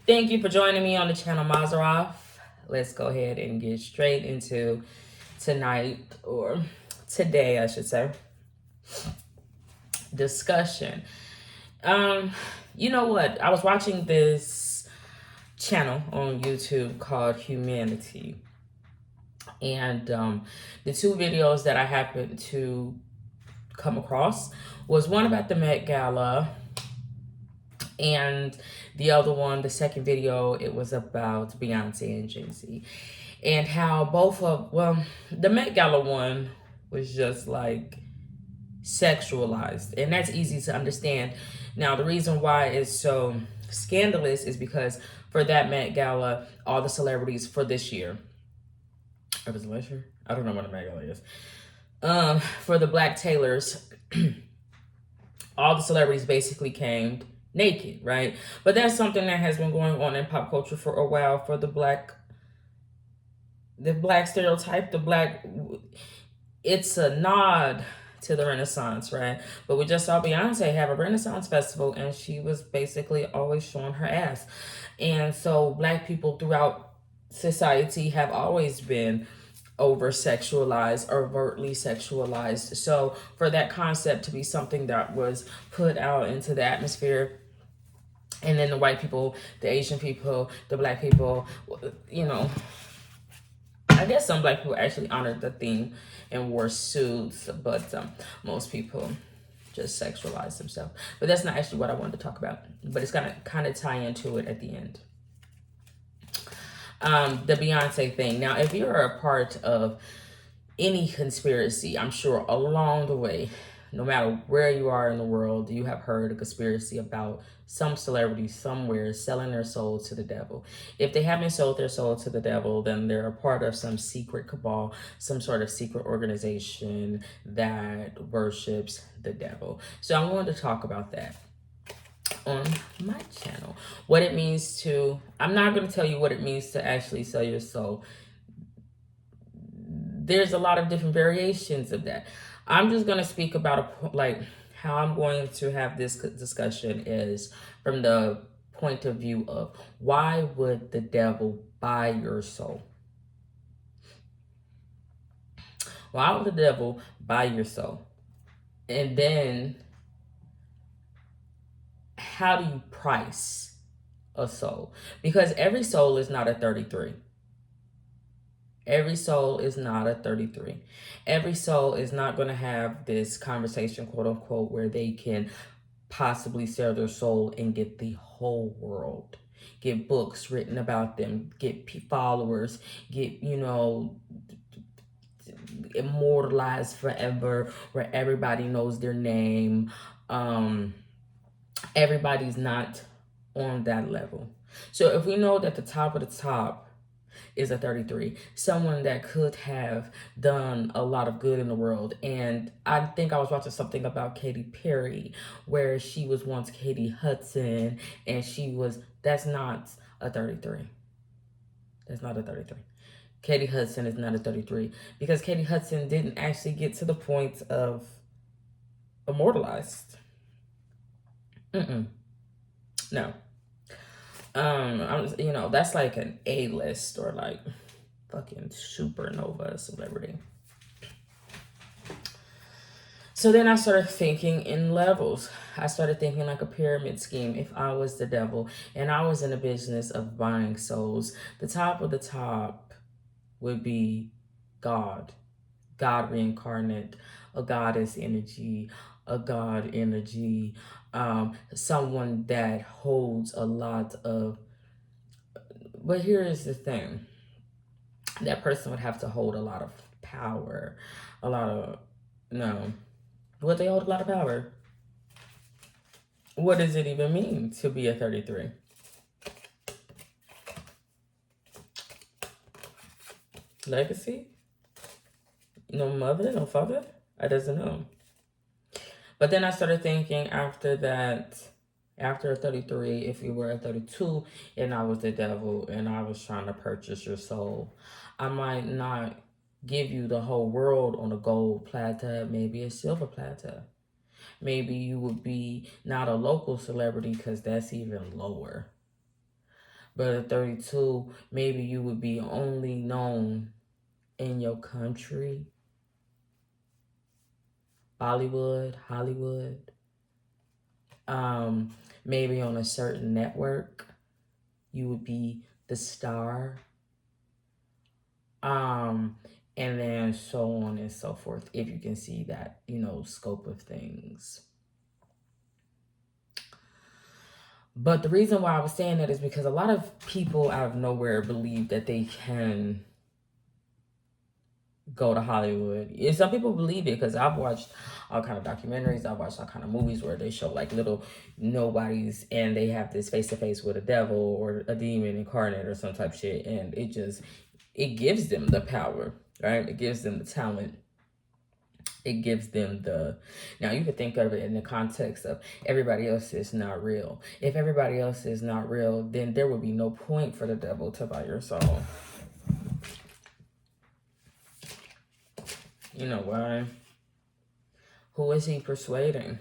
Thank you for joining me on the channel Mazaroff. Let's go ahead and get straight into tonight, or today, I should say, discussion. You know what? I was watching this channel on YouTube called Humanity. And the two videos that I happened to come across was one about the Met Gala, and the other one, the second video, it was about Beyonce and Jay-Z. And how the Met Gala one was just like sexualized. And that's easy to understand. Now, the reason why it's so scandalous is because for that Met Gala, all the celebrities for this year, or was it last year? I don't know what the Met Gala is. For the Black Tailors, all the celebrities basically came naked, right? But that's something that has been going on in pop culture for a while for the black stereotype, it's a nod to the Renaissance, right? But we just saw Beyonce have a Renaissance festival, and she was basically always showing her ass. And so black people throughout society have always been over sexualized, overtly sexualized. So for that concept to be something that was put out into the atmosphere, and then the white people, the Asian people, the black people, I guess some black people actually honored the theme and wore suits, but most people just sexualized themselves. But that's not actually what I wanted to talk about. But it's gonna kind of tie into it at the end. The Beyonce thing. Now, if you're a part of any conspiracy, I'm sure along the way, no matter where you are in the world, you have heard a conspiracy about some celebrity somewhere selling their soul to the devil. If they haven't sold their soul to the devil, then they're a part of some secret cabal, some sort of secret organization that worships the devil. So I wanted to talk about that on my channel. What it means to, I'm not going to tell you what it means to actually sell your soul. There's a lot of different variations of that. I'm just going to speak about how I'm going to have this discussion is from the point of view of why would the devil buy your soul? Why would the devil buy your soul? And then how do you price a soul? Because every soul is not a 33. Every soul is not a 33. Every soul is not going to have this conversation, quote unquote, where they can possibly sell their soul and get the whole world, get books written about them, get followers, get, immortalized forever, where everybody knows their name. Everybody's not on that level. So if we know that the top of the top is a 33, someone that could have done a lot of good in the world. And I think I was watching something about Katy Perry, where she was once Katie Hudson, and that's not a 33. That's not a 33. Katie Hudson is not a 33 because Katie Hudson didn't actually get to the point of immortalized. No. That's like an A-list or like fucking supernova celebrity. So then I started thinking in levels. I started thinking like a pyramid scheme. If I was the devil and I was in the business of buying souls, the top of the top would be God. God reincarnate, a goddess energy, a god energy, someone that holds a lot of. But here is the thing: that person would have to hold a lot of power, a lot of no. Would they hold a lot of power? What does it even mean to be a 33? Legacy? No mother, no father? I doesn't know. But then I started thinking after that, after a 33, if you were a 32 and I was the devil and I was trying to purchase your soul, I might not give you the whole world on a gold platter, maybe a silver platter. Maybe you would be not a local celebrity because that's even lower. But at 32, maybe you would be only known in your country, Bollywood, Hollywood, maybe on a certain network, you would be the star, and then so on and so forth, if you can see that, scope of things. But the reason why I was saying that is because a lot of people out of nowhere believe that they can go to Hollywood. And some people believe it, because I've watched all kind of documentaries, I've watched all kind of movies where they show like little nobodies and they have this face to face with a devil or a demon incarnate or some type of shit, and it gives them the power, right? It gives them the talent. It gives them now you could think of it in the context of everybody else is not real. If everybody else is not real, then there would be no point for the devil to buy your soul. You know why? Who is he persuading?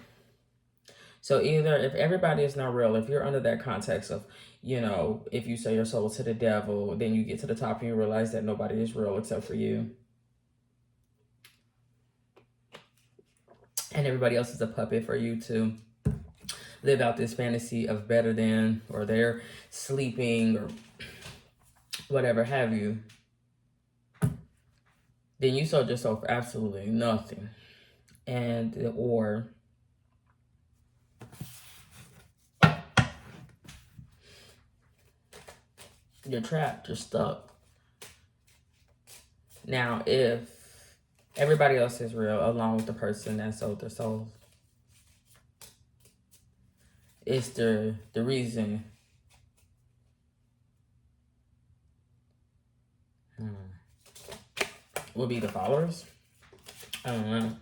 So either if everybody is not real, if you're under that context of, if you sell your soul to the devil, then you get to the top and you realize that nobody is real except for you. And everybody else is a puppet for you to live out this fantasy of better than, or they're sleeping or whatever have you. Then you sold yourself for absolutely nothing. Or you're trapped, you're stuck. Now, if everybody else is real, along with the person that sold their soul, it's the reason. Will be the followers. I don't know.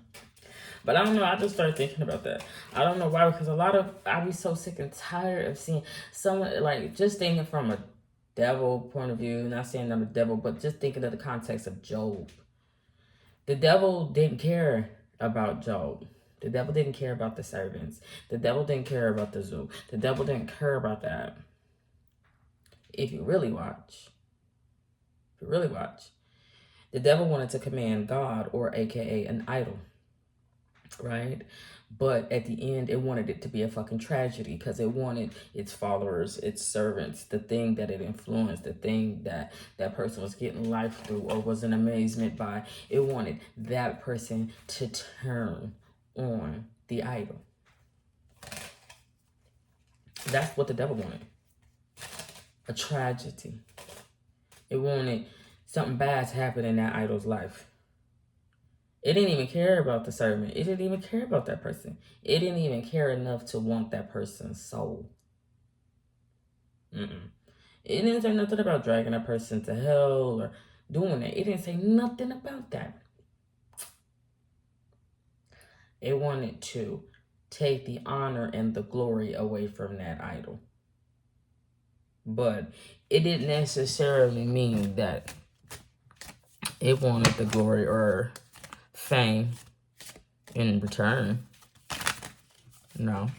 But I don't know, I just started thinking about that. I don't know why, because I be so sick and tired of seeing someone, like, just thinking from a devil point of view, not saying I'm a devil, but just thinking of the context of Job. The devil didn't care about Job. The devil didn't care about the servants. The devil didn't care about the zoo. The devil didn't care about that. If you really watch, the devil wanted to command God, or AKA an idol, right? But at the end, it wanted it to be a fucking tragedy, because it wanted its followers, its servants, the thing that it influenced, the thing that that person was getting life through or was an amazement by. It wanted that person to turn on the idol. That's what the devil wanted. A tragedy. It wanted something bad to happen in that idol's life. It didn't even care about the servant. It didn't even care about that person. It didn't even care enough to want that person's soul. It didn't say nothing about dragging a person to hell or doing that. It didn't say nothing about that. It wanted to take the honor and the glory away from that idol. But it didn't necessarily mean that it wanted the glory or fame in return. No.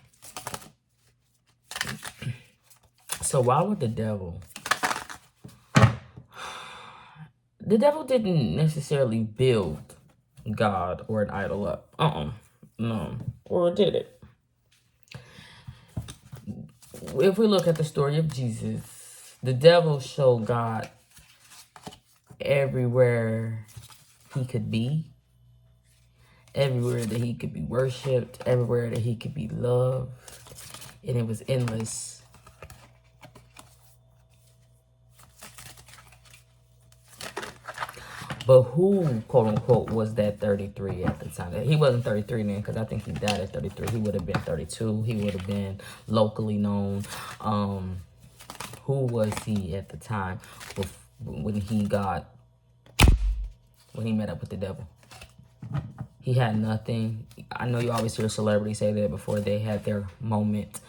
So why would the devil? The devil didn't necessarily build God or an idol up. No. Or did it? If we look at the story of Jesus, the devil showed God everywhere he could be, everywhere that he could be worshipped, everywhere that he could be loved, and it was endless. But who, quote unquote, was that 33 at the time? He wasn't 33 then, because I think he died at 33. He would have been 32. He would have been locally known. Who was he at the time when he met up with the devil? He had nothing. I know you always hear celebrities say that before they had their moment.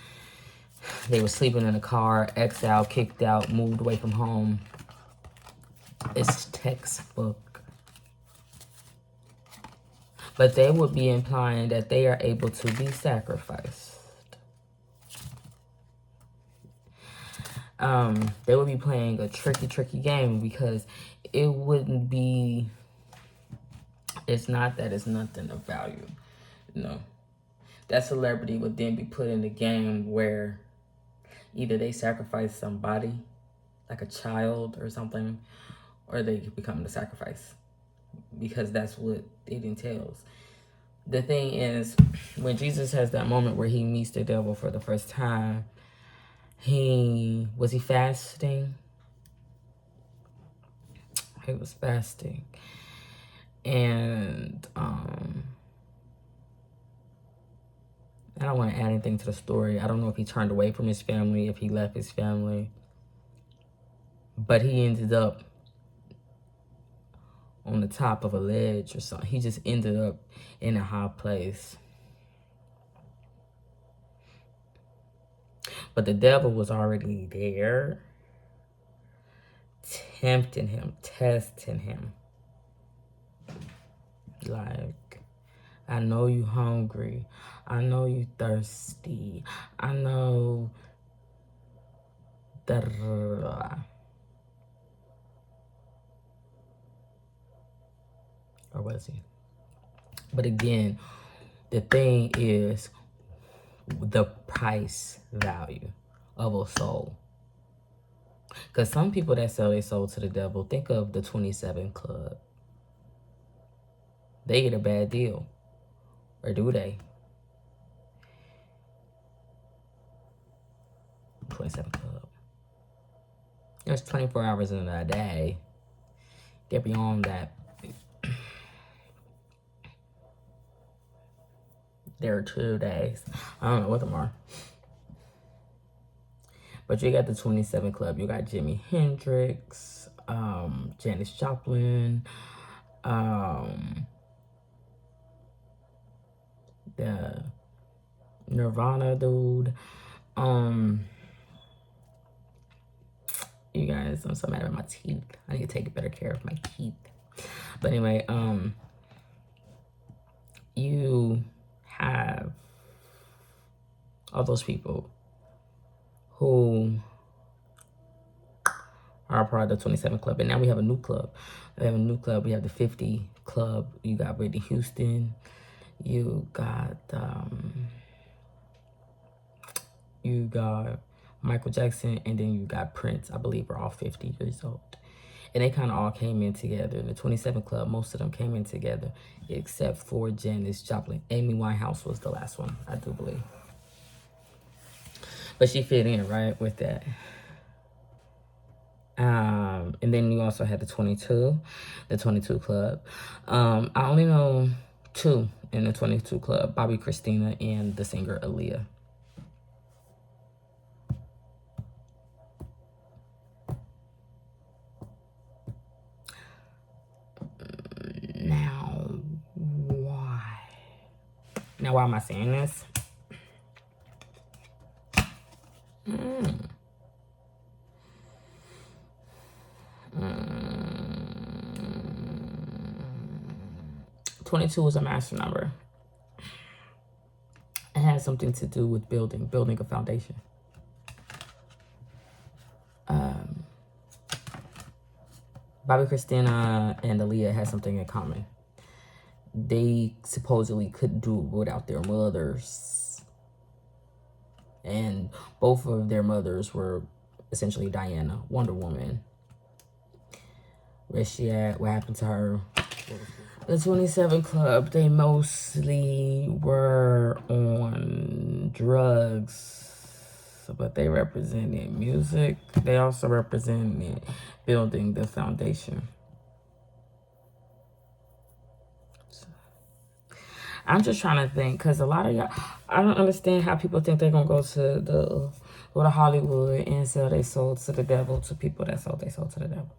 They were sleeping in a car, exiled, kicked out, moved away from home. It's textbook. But they would be implying that they are able to be sacrificed. They would be playing a tricky game, because it wouldn't be, it's not that it's nothing of value. No. That celebrity would then be put in a game where either they sacrifice somebody, like a child or something, or they become the sacrifice, because that's what it entails. The thing is, when Jesus has that moment where he meets the devil for the first time, he fasting? He was fasting. And I don't want to add anything to the story. I don't know if he turned away from his family, if he left his family. But he ended up on the top of a ledge or something. He just ended up in a high place. But the devil was already there, tempting him, testing him. Like, I know you hungry. I know you thirsty. I know that. Or was he? But again, the thing is the price value of a soul. Because some people that sell their soul to the devil, think of the 27 Club. They get a bad deal. Or do they? 27 Club. There's 24 hours in a day. Get beyond that. There are 2 days. I don't know what them are. But you got the 27 Club. You got Jimi Hendrix, Janis Joplin, the Nirvana dude. You guys, I'm so mad at my teeth. I need to take better care of my teeth. But anyway, you have all those people who are a part of the 27 Club. And now we have a new club. We have a new club. We have the 50 Club. You got Whitney Houston. You got Michael Jackson, and then you got Prince. I believe are all 50 years old. And they kind of all came in together. In the 27 Club, most of them came in together, except for Janis Joplin. Amy Winehouse was the last one, I do believe. But she fit in, right, with that. And then you also had the 22 Club. I only know 2 in the 22 Club, Bobby Christina and the singer Aaliyah. Now, why am I saying this? 22 is a master number. It has something to do with building a foundation. Bobby Christina and Aaliyah had something in common. They supposedly couldn't do it without their mothers. And both of their mothers were essentially Diana, Wonder Woman. Where's she at? What happened to her? The 27 Club, they mostly were on drugs, but they represented music. They also represented building the foundation. I'm just trying to think, because a lot of y'all, I don't understand how people think they're going to go to Hollywood and sell their soul to the devil, to people that sold their soul to the devil.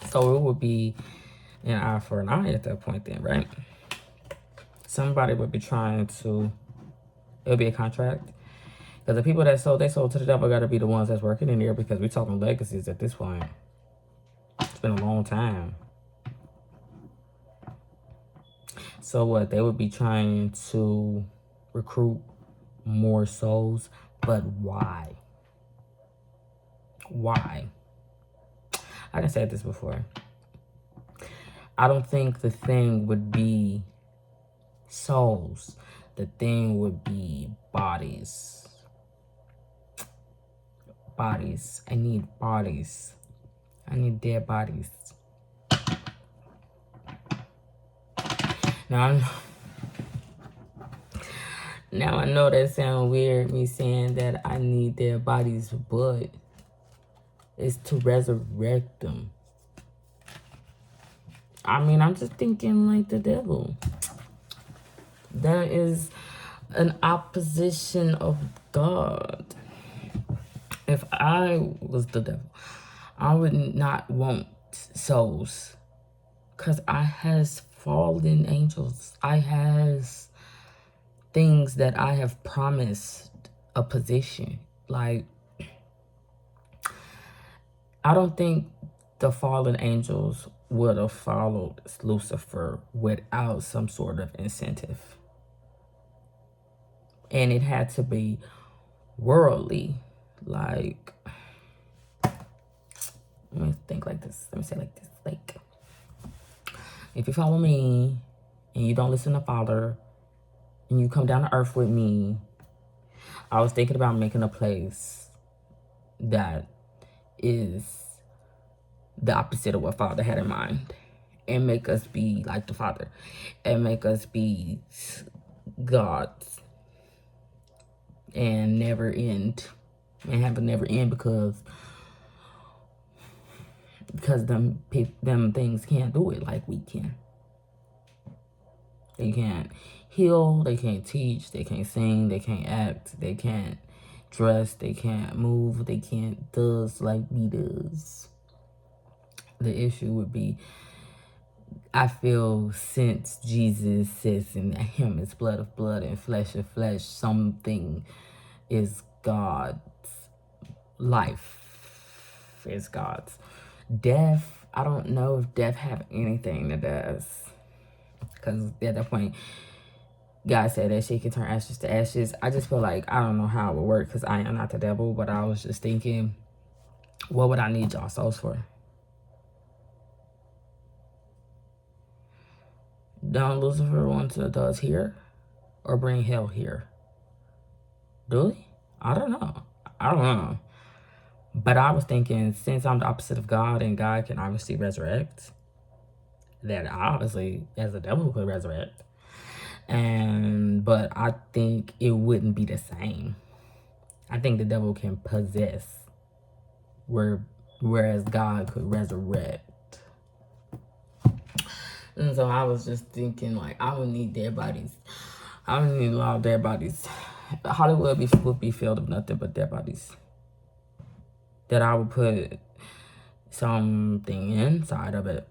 So it would be an eye for an eye at that point then, right? Somebody would be trying to, it would be a contract. Because the people that sold their soul to the devil got to be the ones that's working in there, because we're talking legacies at this point. It's been a long time. So what? They would be trying to recruit more souls, but why? Why? Like I said this before. I don't think the thing would be souls. The thing would be bodies. Bodies. I need bodies. I need dead bodies. Now I know that sounds weird, me saying that I need dead bodies, but it's to resurrect them. I mean, I'm just thinking like the devil. There is an opposition of God. If I was the devil, I would not want souls. Because I has fallen angels. I has things that I have promised a position. Like, I don't think the fallen angels would have followed Lucifer without some sort of incentive. And it had to be worldly. Like, let me think like this. Let me say like this. Like, if you follow me and you don't listen to Father and you come down to earth with me, I was thinking about making a place that is the opposite of what Father had in mind, and make us be like the Father, and make us be gods and never end, and have a never end, because them things can't do it like we can. They can't heal, they can't teach, they can't sing, they can't act, they can't dress, they can't move, they can't does like we does. The issue would be, I feel, since Jesus says in him is blood of blood and flesh of flesh, something is God's. Life is God's. Death, I don't know if death have anything that does. Because at that point, God said that she can turn ashes to ashes. I just feel like I don't know how it would work, because I am not the devil, but I was just thinking, what would I need y'all souls for? Don't Lucifer want to do us here or bring hell here? Do he? I don't know. But I was thinking, since I'm the opposite of God and God can obviously resurrect, that obviously as the devil could resurrect. But I think it wouldn't be the same. I think the devil can possess, whereas God could resurrect. And so I was just thinking, like, I would need dead bodies. I would need a lot of dead bodies. Hollywood would be filled with nothing but dead bodies. That I would put something inside of it.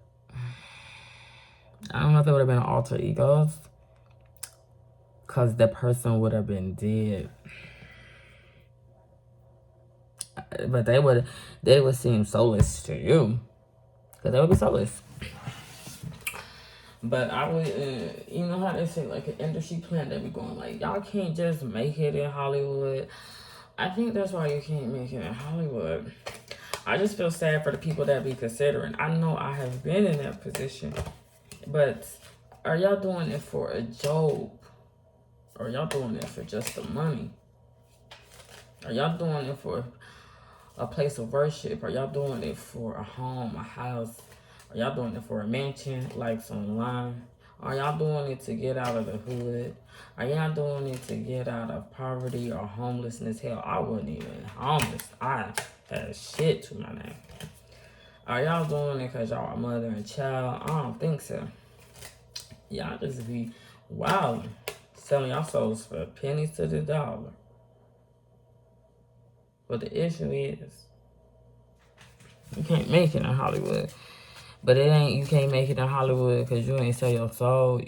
I don't know if it would have been alter egos, because the person would have been dead. But they would seem soulless to you, because they would be soulless. But I would, you know how they say, like, an industry plan, they be going like, y'all can't just make it in Hollywood. I think that's why you can't make it in Hollywood. I just feel sad for the people that be considering. I know I have been in that position, but are y'all doing it for a job? Or are y'all doing it for just the money? Are y'all doing it for a place of worship? Are y'all doing it for a home, a house? Are y'all doing it for a mansion, like some line? Are y'all doing it to get out of the hood? Are y'all doing it to get out of poverty or homelessness? Hell, I wasn't even homeless. I had shit to my name. Are y'all doing it because y'all are mother and child? I don't think so. Y'all just be wild, selling y'all souls for pennies to the dollar. But the issue is, you can't make it in Hollywood. But it ain't, you can't make it in Hollywood because you ain't sell your soul.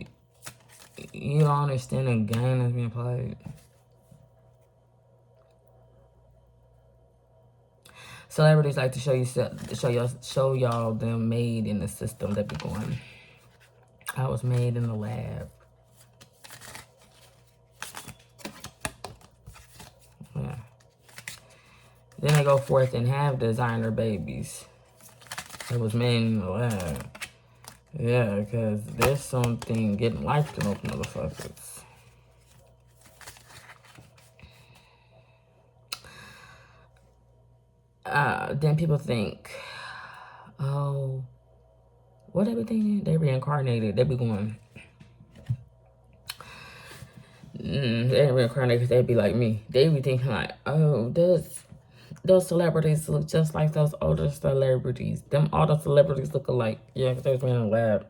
You don't understand the game that's being played. Celebrities like to show y'all them made in the system that be going. I was made in the lab. Yeah. Then they go forth and have designer babies. It was made in the lab. Yeah, because there's something getting life to those motherfuckers. Then people think, oh, what they be thinking? They reincarnated. They be going, they ain't reincarnated because they be like me. They be thinking like, oh, those celebrities look just like those older celebrities. Them all the celebrities look alike. Yeah, because they was in the lab.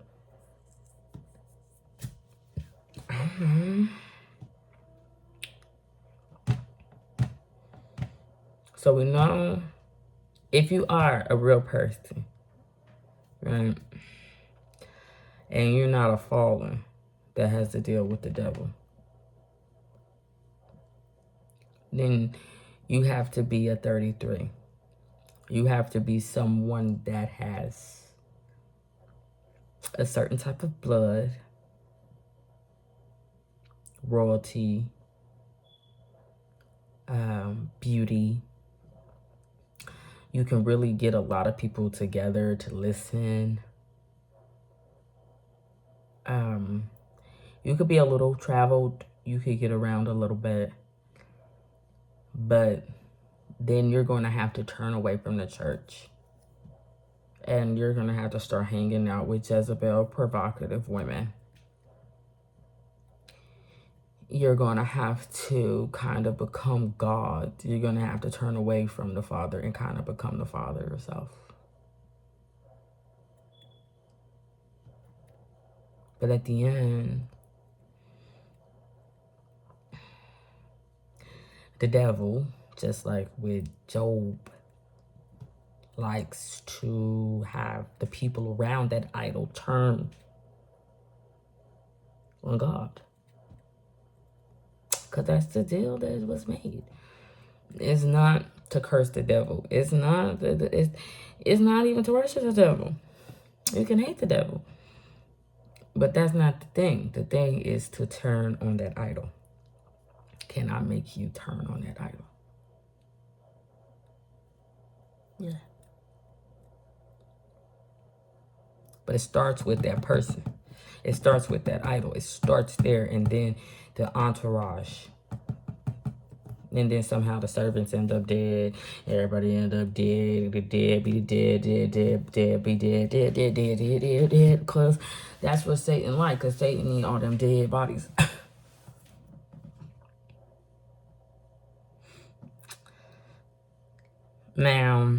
So we know if you are a real person, right, and you're not a fallen that has to deal with the devil, then you have to be a 33. You have to be someone that has a certain type of blood, royalty, beauty. You can really get a lot of people together to listen. You could be a little traveled. You could get around a little bit. But then you're going to have to turn away from the church. And you're going to have to start hanging out with Jezebel, provocative women. You're going to have to kind of become God. You're going to have to turn away from the Father and kind of become the Father yourself. But at the end, the devil, just like with Job, likes to have the people around that idol turn on God. Because that's the deal that was made. It's not to curse the devil. It's not even to worship the devil. You can hate the devil. But that's not the thing. The thing is to turn on that idol. Can I make you turn on that idol? Yeah. But it starts with that person. It starts with that idol. It starts there, and then the entourage. And then somehow the servants end up dead. Everybody end up dead. The dead be dead, dead be dead. Because that's what Satan like. Because Satan need all them dead bodies. Now,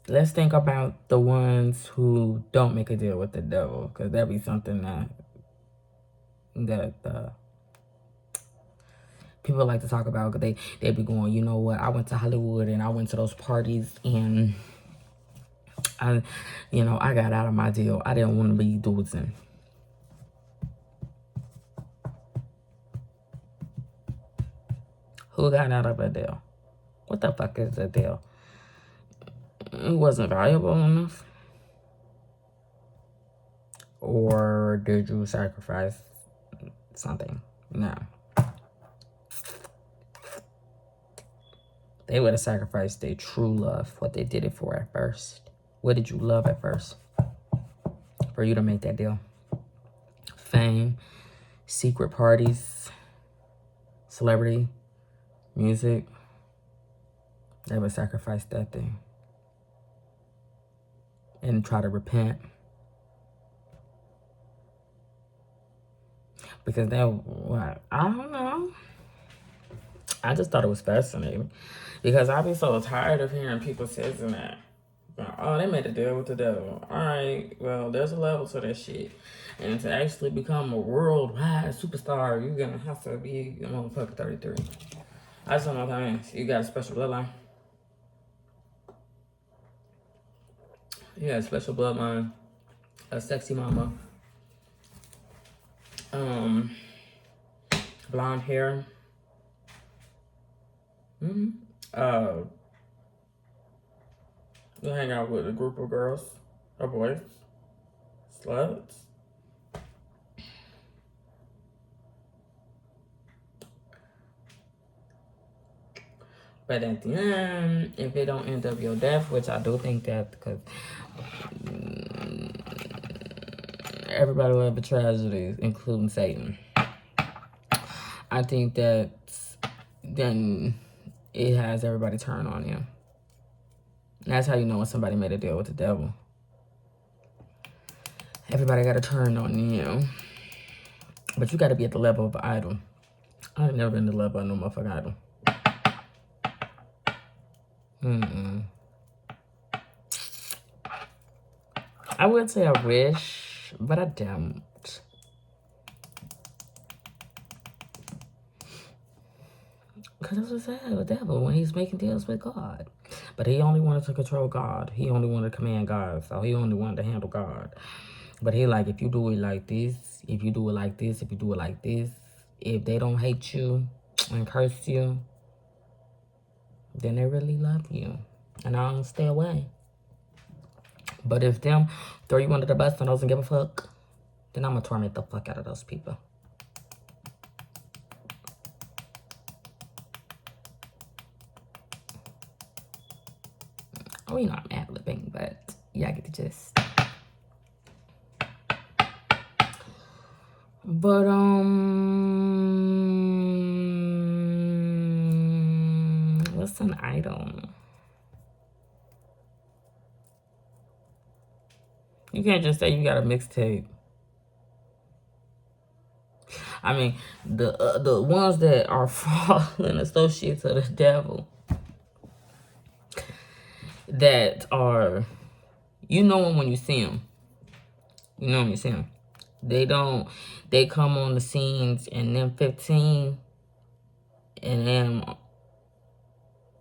let's think about the ones who don't make a deal with the devil. Because that'd be something that people like to talk about. Because they be going, you know what, I went to Hollywood and I went to those parties and I got out of my deal. I didn't want to be doing. Who got out of a deal? What the fuck is a deal? It wasn't valuable enough? Or did you sacrifice something? No. They would have sacrificed their true love, what they did it for at first. What did you love at first for you to make that deal? Fame, secret parties, celebrity, music. They would sacrifice that thing and try to repent. Because I don't know. I just thought it was fascinating. Because I be so tired of hearing people saying that. Oh, they made a deal with the devil. All right, well, there's a level to that shit. And to actually become a worldwide superstar, you're going to have to be a motherfucker 33. I just don't know what that means. You got a special bloodline. You got a special bloodline. A sexy mama. Blonde hair. You hang out with a group of girls or boys. Sluts. But at the end, if it don't end up your death, which I do think that, because everybody loves a tragedy, including Satan. I think that then it has everybody turn on you. That's how you know when somebody made a deal with the devil. Everybody got to turn on you. But you got to be at the level of an idol. I've never been to the level of no motherfucking idol. I would say I wish, but I don't. Because that's what's sad with the devil when he's making deals with God. But he only wanted to control God. He only wanted to command God. So he only wanted to handle God. But he like, if you do it like this, if you do it like this, if you do it like this, if they don't hate you and curse you, then they really love you. And I don't stay away. But if them throw you under the bus and doesn't give a fuck, then I'm going to torment the fuck out of those people. Oh, you know, I'm ad-libbing, but yeah, I get the gist. But, what's an idol? You can't just say you got a mixtape. I mean, the ones that are fallen associates of the devil, that are, you know them when you see them. You know when you see them. They come on the scenes and then 15, and then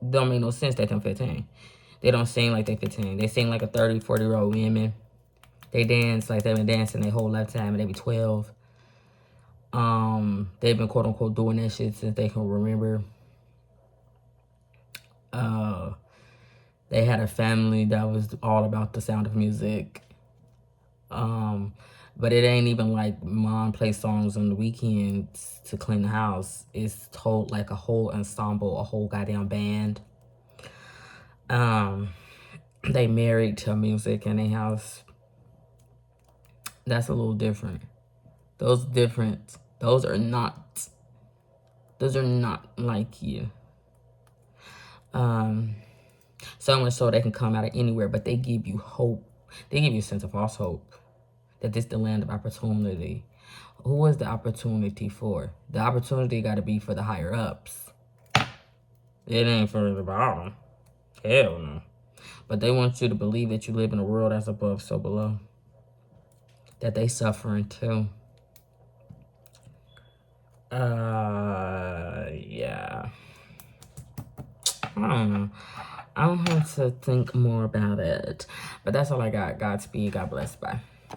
don't make no sense that them 15. They don't sing like they 15. They sing like a 30, 40-year-old women. They dance like they've been dancing their whole lifetime, and they be 12. They've been quote unquote doing that shit since they can remember. They had a family that was all about the Sound of Music. But it ain't even like mom plays songs on the weekends to clean the house. It's told like a whole ensemble, a whole goddamn band. They married to music in their house. That's a little different. Those are not like you. So much so they can come out of anywhere, but they give you hope. They give you a sense of false hope that this is the land of opportunity. Who is the opportunity for? The opportunity got to be for the higher ups. It ain't for the bottom. Hell no. But they want you to believe that you live in a world that's above, so below. That they suffering too. Yeah. I don't know. I don't have to think more about it. But that's all I got. Godspeed. God bless. Bye.